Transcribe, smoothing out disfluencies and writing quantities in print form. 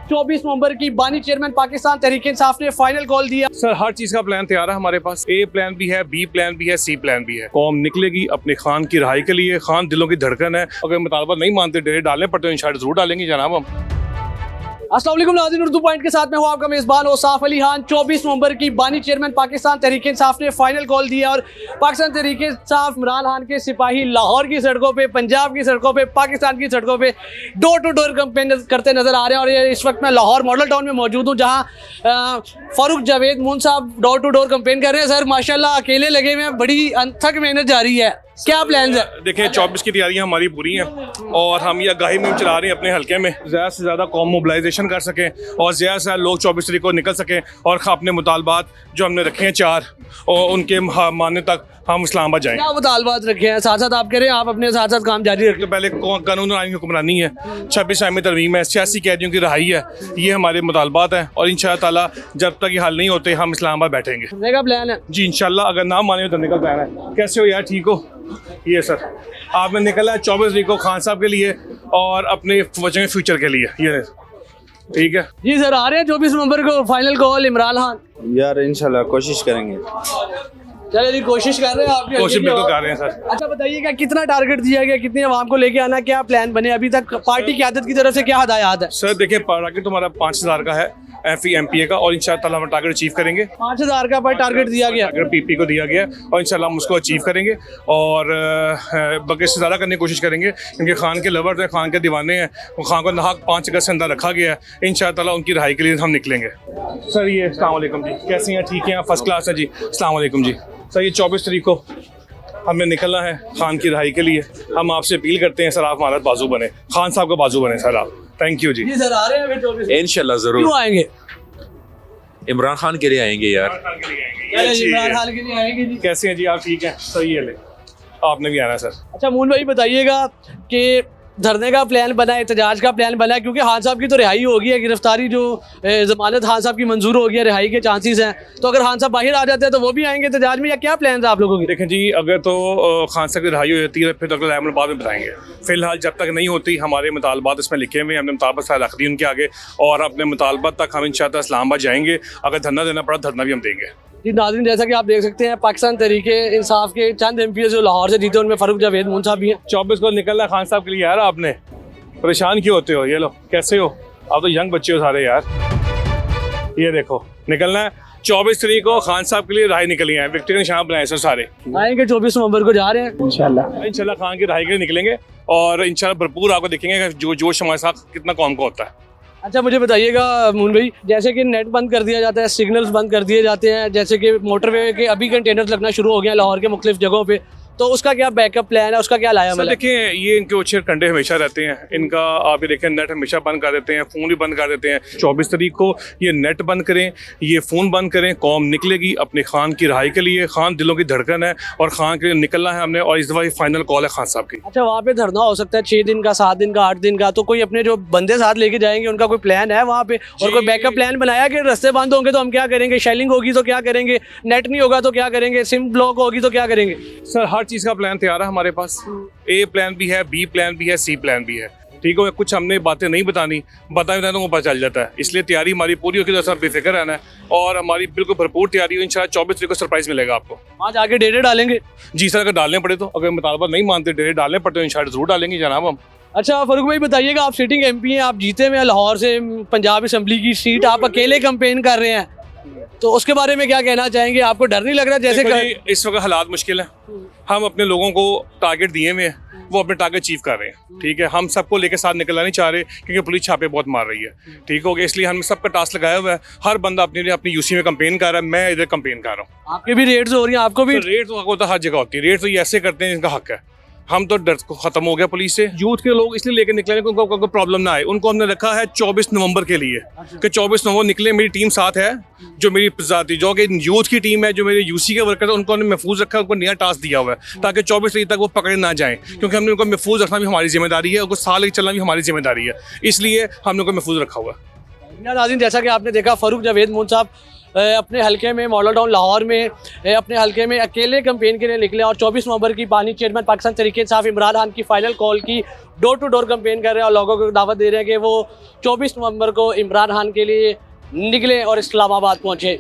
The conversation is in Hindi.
24 नवंबर की बानी चेयरमैन पाकिस्तान तहरीक इंसाफ ने फाइनल कॉल दिया। सर हर चीज का प्लान तैयार है हमारे पास। ए प्लान भी है, बी प्लान भी है, सी प्लान भी है। कौम निकलेगी अपने खान की रहाई के लिए। खान दिलों की धड़कन है। अगर मुतालबा नहीं मानते, डेरे डालने पड़ते, इंशाअल्लाह जरूर डालेंगे जनाब हम। अस्सलाम वालेकुम नाज़रीन, उर्दू पॉइंट के साथ मैं हूँ आपका मेज़बान औसाफ अली खान। 24 नवंबर की बानी चेयरमैन पाकिस्तान तहरीक इंसाफ ने फाइनल कॉल दिया और पाकिस्तान तहरीक इंसाफ इमरान खान के सिपाही लाहौर की सड़कों पे, पंजाब की सड़कों पे, पाकिस्तान की सड़कों पे डोर टू डोर कैंपेन करते नजर आ रहे हैं। और ये इस वक्त मैं लाहौर मॉडल टाउन में मौजूद हूँ, जहाँ फारूक जावेद मून साहब डोर टू डोर कैंपेन कर रहे हैं। सर माशाल्लाह अकेले लगे हुए हैं, बड़ी अनथक मेहनत जारी है, क्या प्लान है? देखिए 24 की तैयारियां हमारी पूरी हैं और हम ये आगाही मुहिम चला रहे हैं अपने हल्के में, ज़्यादा से ज़्यादा कौम मोबिलाइजेशन कर सकें और ज़्यादा से ज़्यादा लोग 24 तारीख को निकल सकें और अपने मुतालबात जो हमने रखे हैं 4 और उनके मानने तक हम इस्लामाबाद जाएं। क्या मुतालबात रखे हैं? साथ साथ आप कह रहे हैं आप अपने साथ साथ काम जारी रखें। तो पहले कानून और आईन की हुक्मरानी है, 26 आईनी तरमीम है, सियासी कैदियों की रहाई है, ये हमारे मुतालबात हैं और इंशाअल्लाह ताला जब तक ये हल नहीं होते हम इस्लामाबाद बैठेंगे। धरने का प्लान है जी इंशाल्लाह, अगर ना माने तो निकल प्लान है। कैसे हो यार, ठीक हो? ये सर आपने निकला है 24 तारीख को खान साहब के लिए और अपने बच्चों के फ्यूचर के लिए, ये ठीक है जी सर। आ रहे हैं 24 नवंबर को फाइनल कॉल इमरान खान। यार इंशाल्लाह कोशिश करेंगे। चलिए जी, कोशिश कर रहे हैं आपकी। कोशिश बिल्कुल कर रहे हैं सर। अच्छा बताइएगा कितना टारगेट दिया गया, कितनी आवाम को लेके आना, क्या प्लान बने अभी तक, पार्टी की आदत की तरफ से क्या हदायत है? सर देखिए टारगेट तुम्हारा 5000 का है MPA का और इंशाअल्लाह ताला हम टारगेट अचीव करेंगे। 5000 का पर टारगेट दिया गया, अगर PP को दिया गया और इंशाल्लाह हम उसको अचीव करेंगे और बल्कि से ज़्यादा करने की कोशिश करेंगे क्योंकि खान के लवर्स हैं, खान के दीवाने हैं। वो खान को नाहक 5 अगस्त से अंदर रखा गया है। इंशाअल्लाह ताला उनकी रहाई के लिए हम निकलेंगे। सर ये अस्सलाम वालेकुम जी, कैसे हैं? ठीक हैं? फर्स्ट क्लास है जी। अस्सलाम वालेकुम जी। सर ये 24 तारीख को हमने निकलना है खान की रहाई के लिए। हम आपसे अपील करते हैं सर, आप हमारा बाजू बने, खान साहब का बाजू बने सर आप। थैंक यू जी। जी सर। आ रहे हैं 24 इंशाल्लाह जरूर। क्यों आएंगे? इमरान खान के लिए आएंगे यार। इमरान खान के लिए आएंगे जी। कैसे हैं जी आप? ठीक हैं? सही है, ले आपने भी आना है सर। अच्छा मून भाई बताइएगा कि धरने का प्लान बना है, एहतजाज का प्लान बना है, क्योंकि खान साहब की तो रिहाई हो गई है, गिरफ्तारी जो जमानत खान साहब की मंजूर हो गई है, रिहाई के चांसेस हैं, तो अगर खान साहब बाहर आ जाते हैं तो वो भी आएंगे एहतजाज में, या क्या प्लान है आप लोगों के? देखें जी, अगर तो खान साहब की रहाई हो जाती है फिर तो अगले बाद में बताएंगे। फिलहाल जब तक नहीं होती हमारे मुतालबात इसमें लिखे हुए, हमने मुतालबात रख दी उनके आगे और अपने मुतालबात तक हम इंशाअल्लाह इस्लामाबाद जाएंगे। अगर धरना देना पड़ा धरना भी हम देंगे। जी नाज़रीन, जैसा कि आप देख सकते हैं पाकिस्तान तहरीक इंसाफ के चंद MP जो लाहौर से जीते उनमें फारूक जावेद मून साहब भी हैं। 24 को निकलना है खान साहब के लिए यार। आपने परेशान क्यों होते हो? ये लो कैसे हो आप? तो यंग बच्चे हो सारे यार। ये देखो निकलना है 24 तारीख को खान साहब के लिए रहाई निकली है, विक्ट्री के निशान बनाए सर सारे। आएंगे 24 नवंबर को जा रहे हैं इंशाल्लाह खान की रहाई के लिए निकलेंगे और इंशाल्लाह भरपूर आपको दिखेंगे जो जोश हमारे साथ कितना कौम का होता है। अच्छा मुझे बताइएगा मून भाई, जैसे कि नेट बंद कर दिया जाता है, सिग्नल्स बंद कर दिए जाते हैं, जैसे कि मोटरवे के अभी कंटेनर्स लगना शुरू हो गए हैं लाहौर के मुख्तलिफ जगहों पे, तो उसका क्या बैकअप प्लान है, उसका क्या लाया? सर देखिए ये इनके उछेर कंडे हमेशा रहते हैं, इनका आप ये देखें नेट हमेशा बंद कर देते हैं, फ़ोन भी बंद कर देते हैं। 24 तारीख को ये नेट बंद करें, ये फ़ोन बंद करें, कौम निकलेगी अपने खान की रहाई के लिए। खान दिलों की धड़कन है और खान के लिए निकलना है हमने और इस दफ़ा फाइनल कॉल है खान साहब की। अच्छा वहाँ पे धरना हो सकता है 6 दिन का, 7 दिन का, 8 दिन का, तो कोई अपने जो बंदे साथ लेके जाएंगे उनका कोई प्लान है वहाँ पे? और कोई बैकअप प्लान बनाया कि रास्ते बंद होंगे तो हम क्या करेंगे, शेलिंग होगी तो क्या करेंगे, नेट नहीं होगा तो क्या करेंगे, सिम ब्लॉक होगी तो क्या करेंगे? सर हर चीज़ का प्लान तैयार है हमारे पास। A प्लान भी है, B प्लान भी है, C प्लान भी है। ठीक है, कुछ हमने बातें नहीं बतानी, बताए तो पता चल जाता है, इसलिए तैयारी हमारी पूरी होगी। तो बेफिक्र रहना है और हमारी बिल्कुल भरपूर तैयारी हो। इंशाल्लाह 24 तारीख को सरप्राइज मिलेगा आपको। वहाँ जाके डेरे डालेंगे? जी सर, अगर डालने पड़े तो, अगर मुतालबा नहीं मानते डेरे डालने पड़ते तो इंशाल्लाह जरूर डालेंगे जनाब हम। अच्छा फारूक भाई बताइएगा, आप सिटिंग MP हैं, आप जीते हुए हैं लाहौर से पंजाब असम्बली की सीट, आप अकेले कैंपेन कर रहे हैं, तो उसके बारे में क्या कहना चाहेंगे? आपको डर नहीं लग रहा? जैसे इस वक्त हालात मुश्किल है, हम अपने लोगों को टारगेट दिए हुए हैं, वो अपने टारगेट अचीव कर रहे हैं। ठीक है, हम सबको लेके साथ निकलना नहीं चाह रहे क्योंकि पुलिस छापे बहुत मार रही है। ठीक हो गया, इसलिए हम सबका टास्क लगाया हुआ है। हर बंदा अपनी UC में कंपेन कर रहा है, मैं इधर कंपेन कर रहा हूँ। आपके भी रेट्स हो रही हैं? आपको भी? रेट तो हर जगह होती है, रेट तो ये ऐसे करते हैं जिनका हक है। हम तो डर को खत्म हो गया पुलिस से। यूथ के लोग इसलिए लेकर निकले कि उनको कोई प्रॉब्लम ना आए, उनको हमने रखा है 24 नवंबर के लिए कि 24 नवंबर निकले। मेरी टीम साथ है, जो मेरी जाती जो कि यूथ की टीम है, जो मेरे UC के वर्कर है, उनको हमने महफूज रखा है। उनको नया टास्क दिया हुआ है ताकि 24 तारीख तक वो पकड़े ना जाएं, क्योंकि हमने उनको महफूज रखना भी हमारी जिम्मेदारी है, उनको साल लेकर चलना भी हमारी जिम्मेदारी है, इसलिए हमने उनको महफूज रखा हुआ है। नाज़रीन, जैसा कि आपने देखा फारूक जावेद मून साहब अपने हलके में मॉडल टाउन लाहौर में अपने हलके में अकेले कैंपेन के लिए निकले और 24 नवंबर की बानी चेयरमैन पाकिस्तान तहरीक इंसाफ इमरान खान की फाइनल कॉल की डोर टू डोर कैंपेन कर रहे हैं और लोगों को दावत दे रहे हैं कि वो 24 नवंबर को इमरान खान के लिए निकले और इस्लामाबाद पहुँचे।